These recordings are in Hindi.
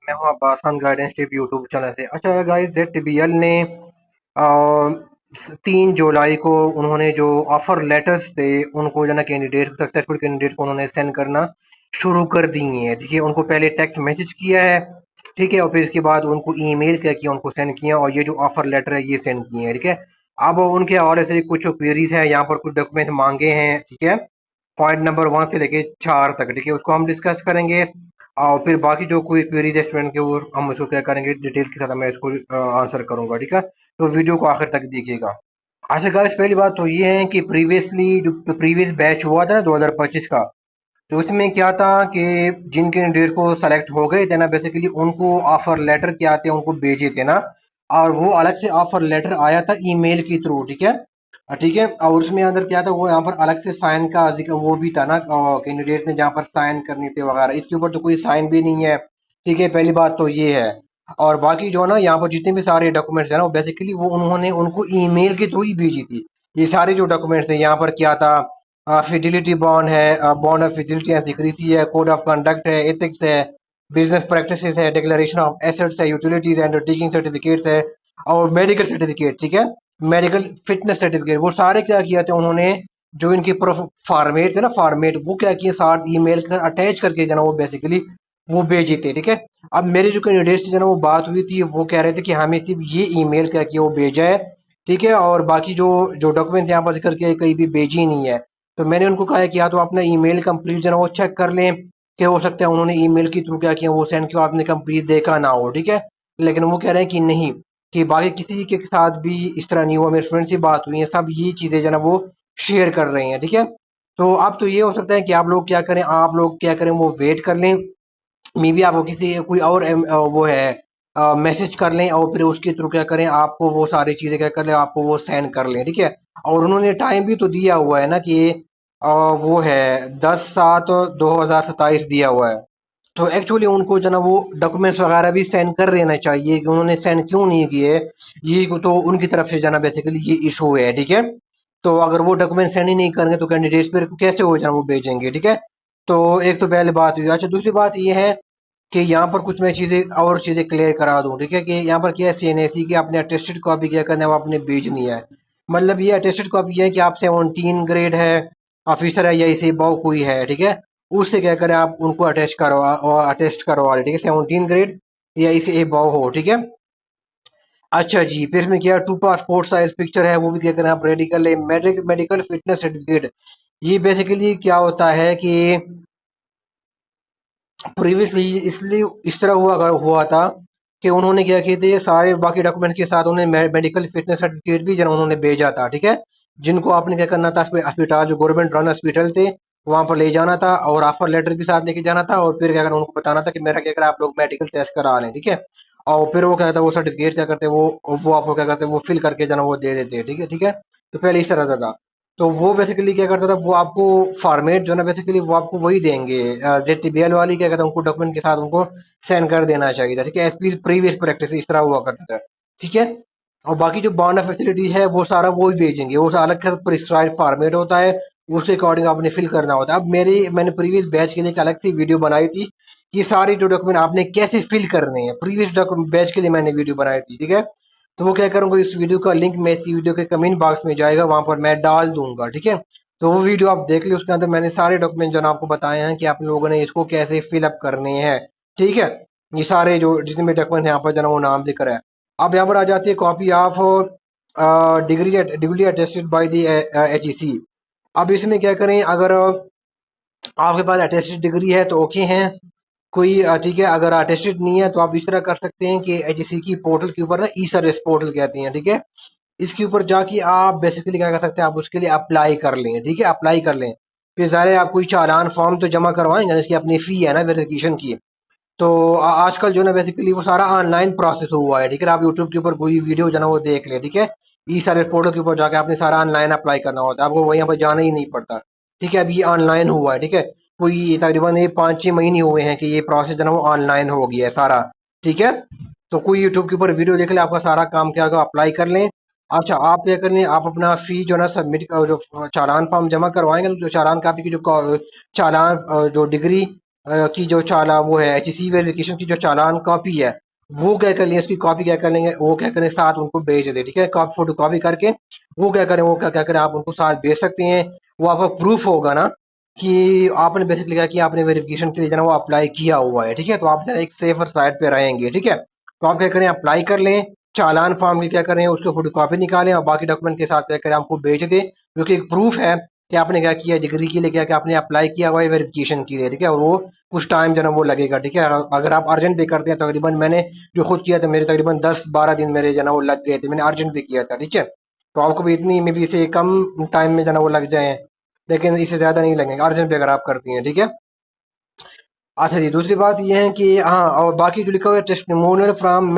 मैं हूँ Abbas Khan guidance tip YouTube channel से। अच्छा गाइस, ZTBL ने 3 जुलाई को उन्होंने जो ऑफर लेटर्स थे उनको जो ना कैंडिडेट सक्सेसफुल कैंडिडेट को उन्होंने सेंड करना शुरू कर दिए हैं। ठीक है, उनको पहले टेक्स्ट मैसेज किया है, ठीक है, और फिर इसके बाद उनको ईमेल क्या किया, उनको सेंड किया और ये जो ऑफर लेटर है ये सेंड किए हैं। ठीक है, अब उनके हवाले से कुछ क्वेरीज है, यहाँ पर कुछ डॉक्यूमेंट मांगे हैं। ठीक है, पॉइंट नंबर 1 से लेके 4 तक, ठीक है, उसको हम डिस्कस करेंगे और फिर बाकी जो कोई क्वेरीज है स्टूडेंट के वो हम उसको क्या करेंगे, डिटेल के साथ मैं इसको आंसर करूंगा। ठीक है, तो वीडियो को आखिर तक देखिएगा। अच्छा गाइस, पहली बात तो ये है कि प्रीवियसली जो प्रीवियस बैच हुआ था ना 2025 का, तो उसमें क्या था कि जिन कैंडिडेट को सेलेक्ट हो गए थे ना, बेसिकली उनको ऑफर लेटर क्या आते हैं उनको भेजे थे ना, और वो अलग से ऑफर लेटर आया था ईमेल के थ्रू। ठीक है, ठीक है, और उसमें अंदर क्या था, वो यहाँ पर अलग से साइन का जिक्र वो भी था ना, कैंडिडेट ने जहाँ पर साइन करनी थे वगैरह, इसके ऊपर तो कोई साइन भी नहीं है। ठीक है, पहली बात तो ये है। और बाकी जो ना यहाँ पर जितने भी सारे डॉक्यूमेंट्स है ना, वो बेसिकली वो उन्होंने उनको ईमेल के थ्रू ही भेजी थी। ये सारे जो डॉक्यूमेंट्स थे, यहाँ पर क्या था, फिडिलिटी बॉन्ड है, बॉन्ड ऑफ फिजिलिटी एंड सिक्रेसी है, कोड ऑफ कंडक्ट है, एथिक्स है, बिजनेस प्रैक्टिसेस है, डिक्लेरेशन ऑफ एसेट्स है, यूटिलिटीज अंडरटेकिंग सर्टिफिकेट्स है, और मेडिकल सर्टिफिकेट। ठीक है, मेडिकल फिटनेस सर्टिफिकेट, वो सारे क्या किया था उन्होंने, जो इनके फॉर्मेट थे ना, फॉर्मेट वो क्या किए, साथ ईमेल के साथ अटैच करके जो ना वो बेसिकली वो भेजे थे। ठीक है, अब मेरे जो कैंडिडेट्स जो ना वो बात हुई थी, वो कह रहे थे कि हमें सिर्फ ये ईमेल क्या किया वो भेजा है। ठीक है, और बाकी जो जो डॉक्यूमेंट्स यहाँ पर जिक्र किए कहीं भी भेजी ही नहीं है। तो मैंने उनको कहा है कि या तो अपना ईमेल कंप्लीट जो है ना वो चेक कर लें, कि हो सकता है उन्होंने ईमेल के थ्रू क्या किया वो सेंड किया, आपने कंप्लीट देखा ना हो। ठीक है, लेकिन वो कह रहे हैं कि नहीं, कि बाकी किसी के साथ भी इस तरह नहीं हुआ, मेरे स्टूडेंट से बात हुई है, सब ये चीज़ें जो है ना वो शेयर कर रहे हैं। ठीक है, तो अब तो ये हो सकता है कि आप लोग क्या करें, आप लोग क्या करें, वो वेट कर लें, मे बी आपको किसी कोई और वो है मैसेज कर लें, और फिर उसके थ्रू क्या करें, आपको वो सारी चीज़ें क्या कर लें, आपको वो सेंड कर लें। ठीक है, और उन्होंने टाइम भी तो दिया हुआ है ना कि वो है 10/7/2027 दिया हुआ है। तो एक्चुअली उनको जो ना वो डॉक्यूमेंट्स वगैरह भी सेंड कर देना चाहिए, कि उन्होंने सेंड क्यों नहीं किए, ये तो उनकी तरफ से जाना बेसिकली ये इशू है। ठीक है, तो अगर वो डॉक्यूमेंट सेंड ही नहीं करेंगे तो कैंडिडेट्स फिर कैसे हो जाना वो भेजेंगे। ठीक है, तो एक तो पहले बात हुई। अच्छा, दूसरी बात ये है कि यहाँ पर कुछ मैं चीज़ें और चीज़ें क्लियर करा दूँ। ठीक है, कि यहाँ पर क्या है, CNAC की आपने अटेस्टेड कॉपी क्या करना है, वो आपने भेजनी है। मतलब ये अटेस्टेड कॉपी है कि आप 17 ग्रेड है, ऑफिसर है, या इसे बहु कोई है। ठीक है, उससे क्या करें, आप उनको अटेस्ट करवा और अटेस्ट करवा लें। ठीक है, 17 ग्रेड या इसे बहु हो। ठीक है, अच्छा जी, फिर इसमें क्या, टू पासपोर्ट साइज पिक्चर है वो भी क्या करें आप रेडी कर लें। मेडिकल फिटनेस सर्टिफिकेट, ये बेसिकली क्या होता है कि प्रीवियसली इसलिए इस तरह हुआ था कि उन्होंने क्या किए थे, सारे बाकी डॉक्यूमेंट के साथ उन्होंने मेडिकल फिटनेस सर्टिफिकेट भी जो उन्होंने भेजा था। ठीक है, जिनको आपने क्या करना था, अस्पताल जो गवर्नमेंट रन हॉस्पिटल थे वहां पर ले जाना था, और ऑफर लेटर भी साथ लेके जाना था, और फिर क्या करना, उनको बताना था कि मेरा क्या करा, आप लोग मेडिकल टेस्ट करा लें। ठीक है, और फिर वो क्या कहता है, वो सर्टिफिकेट क्या करते हैं, वो आपको क्या करते हैं, वो फिल करके जो है ना वो दे देते हैं। ठीक है, ठीक है, तो पहले इस तरह था। तो वो बेसिकली क्या करता था, वो आपको फॉर्मेट जो है ना बेसिकली वो आपको वही देंगे। ZTBL वाली क्या कहते हैं, उनको डॉक्यूमेंट के साथ उनको सेंड कर देना चाहिए था। ठीक है, एज प्रीवियस प्रैक्टिस इस तरह हुआ करता था। ठीक है, और बाकी जो बॉन्ड ऑफ फैसिलिटी है वो सारा वो ही भेजेंगे, वो अलग से प्रिस्क्राइब फॉर्मेट होता है, उसके अकॉर्डिंग आपने फिल करना होता है। अब मैंने प्रीवियस बैच के लिए एक अलग सी वीडियो बनाई थी कि सारे जो डॉक्यूमेंट आपने कैसे फिल करने हैं, प्रीवियस बैच के लिए मैंने वीडियो बनाई थी। ठीक है, तो वो क्या करूंगा, इस वीडियो का लिंक मैं इस वीडियो के कमेंट बॉक्स में जाएगा, वहां पर मैं डाल दूंगा। ठीक है, तो वो वीडियो आप देख ली, उसके अंदर मैंने सारे डॉक्यूमेंट जो ना आपको बताए हैं कि आप लोगों ने इसको कैसे फिलअप करने हैं। ठीक है, ये सारे जो जितने भी डॉक्यूमेंट यहाँ पर जो ना वो नाम दिख रहा है। अब यहाँ पर आ जाती है copy of degree attested by the HEC। अब इसमें क्या करें, अगर आपके पास अटेस्टेड डिग्री है तो ओके है, कोई ठीक है, अगर अटेस्टेड नहीं है तो आप इस तरह कर सकते हैं कि HEC की पोर्टल के ऊपर ना ई सर्विस पोर्टल कहते हैं। ठीक है, इसके ऊपर जाके आप बेसिकली क्या कर सकते हैं, आप उसके लिए अप्लाई कर लें। ठीक है, अप्लाई कर लें, फिर ज़ाहिर है आप कोई चालान फॉर्म तो जमा करवाएंगे ना, इसकी अपनी फ़ी है ना वेरिफिकेशन की। तो आजकल जो है ना बेसिकली वो सारा ऑनलाइन प्रोसेस हुआ है। ठीक है, आप यूट्यूब के ऊपर कोई वीडियो जो है ना वो देख लें। ठीक है, ई सर्विस पोर्टल के ऊपर जाके आपने सारा ऑनलाइन अप्लाई करना होता है, आपको वहीं पर जाना ही नहीं पड़ता। ठीक है, अभी ये ऑनलाइन हुआ है। ठीक है, कोई तकरीबन ये 5-6 महीने हुए हैं कि ये प्रोसेस जो है ना वो ऑनलाइन हो गया है सारा। ठीक है, तो कोई यूट्यूब के ऊपर वीडियो देख ले, आपका सारा काम क्या होगा, अप्लाई कर लें। अच्छा, आप क्या कर लें, आप अपना फी जो है ना सबमिट, जो चालान फॉर्म जमा करवाएंगे ना, जो चालान कापी की जो चालान जो डिग्री की जो चालान वो है HSC वेरिफिकेशन की जो चालान कॉपी है, वो क्या कर लेंगे, उसकी कॉपी क्या कर लेंगे, वो क्या करें साथ उनको भेज दे, ठीक है, फोटो कॉपी करके वो क्या करें, वो क्या क्या करें, आप उनको साथ भेज सकते हैं। वो आपका प्रूफ होगा ना कि आपने बेसिकली क्या किया, आपने वेरिफिकेशन के लिए जो है वो अप्लाई किया हुआ है, ठीक है, तो आप जो है एक सेफर साइड पे रहेंगे, ठीक है। तो आप क्या करें, अप्लाई कर लें, चालान फॉर्म की क्या करें, उसके फोटो कॉपी निकालें और बाकी डॉक्यूमेंट के साथ क्या करें, हमको भेज दें, जो कि एक प्रूफ है कि आपने क्या किया, डिग्री के लिए क्या कि आपने अप्लाई किया हुआ है वेरिफिकेशन के लिए, ठीक है, और वो कुछ टाइम जो है ना वो लगेगा, ठीक है। अगर आप अर्जेंट पे करते हैं, तकरीबन मैंने जो खुद किया था, मेरे तकरीबन 10-12 दिन मेरे जो है ना वो लग गए थे, मैंने अर्जेंट पे किया था, ठीक है। तो आपको भी इतनी में भी इसे कम टाइम में जो है ना वो लग जाए, लेकिन इससे ज्यादा नहीं लगेंगे अर्जेंट पे अगर आप करती हैं, ठीक है। अच्छा जी, दूसरी बात ये है कि हाँ, और बाकी जो लिखा हुआ है टेस्टिमोनियल फ्रॉम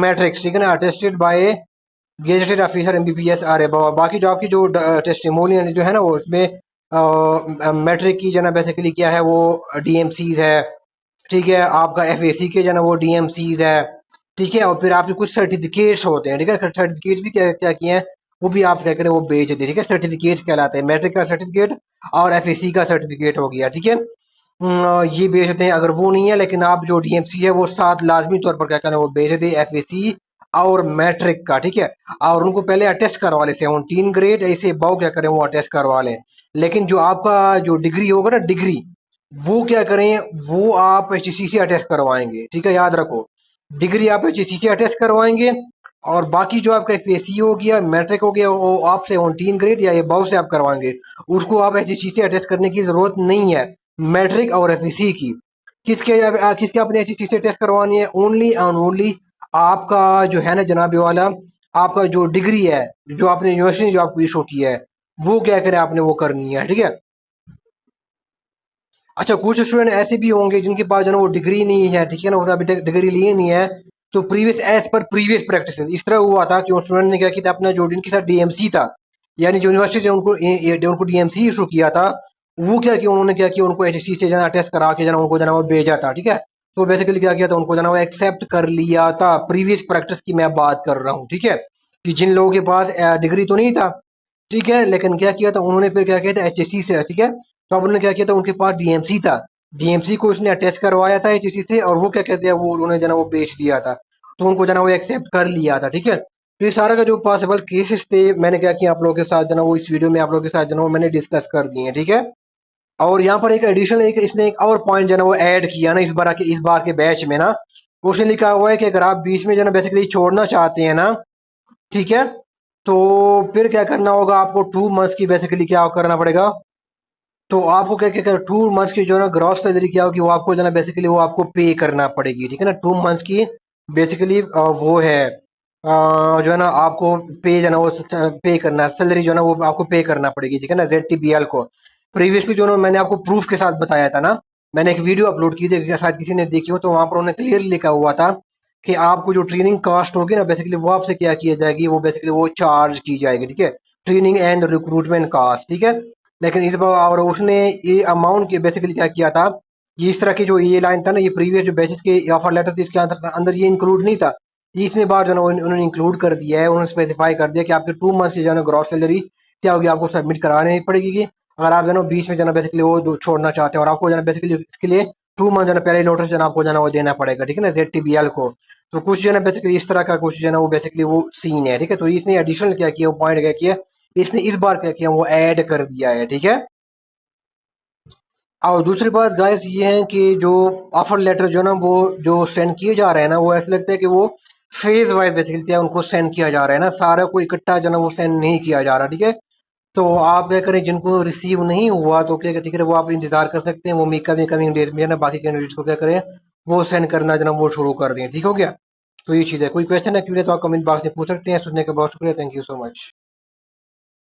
मैट्रिक्स, ठीक है ना, attested by gazetted officer MBBS आर बाकी जो आपकी जो टेस्टिमोनियल जो है ना वो उसमें मैट्रिक की जो है ना बेसिकली क्या है, वो DMCs है, ठीक है, आपका FAC के जो है ना वो DMCs है, ठीक है, और फिर आपके कुछ सर्टिफिकेट्स होते हैं, ठीक है, सर्टिफिकेट्स भी क्या क्या किए हैं, वो भी आप क्या करें वो भेज दें, ठीक है, सर्टिफिकेट्स कहलाते हैं, मैट्रिक का सर्टिफिकेट और FAC का सर्टिफिकेट हो गया, ठीक है। ये भेज देते हैं, अगर वो नहीं है लेकिन आप जो DMC है वो साथ लाजमी तौर पर क्या करें वो भेज दें, FAC और मैट्रिक का, ठीक है, और उनको पहले अटेस्ट करवा लें, 17 ग्रेड ऐसे बहु क्या करें वो अटेस्ट करवा लें। लेकिन जो आपका जो डिग्री होगा ना, डिग्री वो क्या करें, वो आप HEC से अटेस्ट करवाएंगे, ठीक है, याद रखो, डिग्री आप HEC से अटेस्ट करवाएंगे, और बाकी जो आपका FAC हो गया, मैट्रिक हो गया, वो आप 17 ग्रेड या अबव से आप करवाएंगे, उसको आप HEC से अटेस्ट करने की जरूरत नहीं है, मैट्रिक और FAC की। किसके अपने HEC से टेस्ट करवानी है, ओनली एंड ओनली आपका जो है ना जनाबी वाला, आपका जो डिग्री है, जो आपने यूनिवर्सिटी जो आपको इशू किया है, वो क्या करें आपने वो करनी है, ठीक है। अच्छा, कुछ स्टूडेंट ऐसे भी होंगे जिनके पास जो है ना वो डिग्री नहीं है, ठीक है ना, उन्होंने अभी तक डिग्री ली नहीं है, तो प्रीवियस एज पर प्रीवियस प्रैक्टिस इस तरह हुआ था कि उस स्टूडेंट ने क्या किया था, अपना जो जिनके साथ DMC था, यानी जो यूनिवर्सिटी ने उनको DMC इशू किया था, वो क्या किया, उन्होंने क्या किया, उनको HSC से जना टेस्ट करा के जना उनको जना वो भेजा था, ठीक है। तो बेसिकली क्या किया था, उनको जना वो एक्सेप्ट कर लिया था, प्रीवियस प्रैक्टिस की मैं बात कर रहा हूँ, ठीक है, कि जिन लोगों के पास डिग्री तो नहीं था, ठीक है, लेकिन क्या किया था उन्होंने, फिर क्या किया था HSC से, ठीक है, तो अब उन्होंने क्या किया था, उनके पास DMC था, DMC को उसने अटैच करवाया था HSC से, और वो क्या कहते हैं, वो उन्होंने जना वो बेच दिया था, तो उनको जना वो एक्सेप्ट कर लिया था, ठीक है। तो ये सारा का जो पॉसिबल केसेस थे, मैंने क्या किया आप लोगों के साथ जना वो इस वीडियो में आप लोगों के साथ जना वो मैंने डिस्कस कर दिए हैं, ठीक है। और यहाँ पर एक एडिशनल एक इसने एक और पॉइंट जो है ना वो ऐड किया ना इस बार के बैच में ना, उसने लिखा हुआ है कि अगर आप बीच में जो है ना बेसिकली छोड़ना चाहते हैं ना, ठीक है, तो फिर क्या करना होगा, आपको 2 मंथ्स की बेसिकली क्या करना पड़ेगा, तो आपको क्या क्या 2 मंथ्स की जो है ना ग्रॉस सैलरी क्या होगी, वो आपको जो है ना बेसिकली वो आपको पे करना पड़ेगी, ठीक है ना, 2 मंथ्स की बेसिकली वो है जो है ना आपको पे जो है ना वो पे करना, सैलरी जो है ना वो आपको पे करना पड़ेगी, ठीक है ना, ZTBL को। प्रीवियसली जो ना मैंने आपको प्रूफ के साथ बताया था ना, मैंने एक वीडियो अपलोड की थी, शायद किसी ने देखी हो, तो वहां पर उन्होंने क्लियरली लिखा हुआ था कि आपको जो ट्रेनिंग कास्ट होगी ना बेसिकली वो आपसे क्या किया जाएगी, वो बेसिकली वो चार्ज की जाएगी, ठीक है, ट्रेनिंग एंड रिक्रूटमेंट कास्ट, ठीक है। लेकिन इस बार और उसने ये अमाउंट के बेसिकली क्या किया था, ये इस तरह की जो ये लाइन था ना, ये प्रीवियस जो बैचेस के ऑफर लेटर थे इसके अंदर अंदर ये इंक्लूड नहीं था, ये इसने बार जो है ना उन्होंने इंक्लूड कर दिया है, उन्होंने स्पेसिफाई कर दिया कि आपके 2 मंथ्स की जो है ना ग्रॉस सैलरी क्या होगी, आपको सबमिट करानी पड़ेगी, अगर आप जो है ना बीच में जो है ना बेसिकली वो छोड़ना चाहते हैं, और आपको जो है ना बेसिकली इसके लिए 2 मंथ जो है ना पहले नोटिस जो है ना आपको जो है ना वो देना पड़ेगा, ठीक है ना, ZTBL को। तो कुछ जो है ना बेसिकली इस तरह का कुछ जो है ना वो बेसिकली वो सीन है, ठीक है, तो इसने एडिशनल क्या किया, वो पॉइंट क्या किया, इसने इस बार क्या किया वो ऐड कर दिया है, ठीक है। और दूसरी बात गाइस ये है कि जो ऑफर लेटर जो ना वो जो सेंड किए जा रहे हैं ना, वो ऐसा लगता है कि वो फेज वाइज बेसिकली क्या उनको सेंड किया जा रहा है ना, सारा को इकट्ठा जो ना वो सेंड नहीं किया जा रहा, ठीक है। तो आप क्या करें, जिनको रिसीव नहीं हुआ तो क्या कहते हैं वो आप इंतजार कर सकते हैं, वो कमिंग डेज में है ना बाकी कैंडिडेट्स को क्या करें, वो सेंड करना जो ना वो शुरू कर दें, ठीक हो गया। तो ये चीज़ है, कोई क्वेश्चन है क्यों तो आप कमेंट बॉक्स में पूछ सकते हैं। सुनने का बहुत शुक्रिया, थैंक यू सो मच।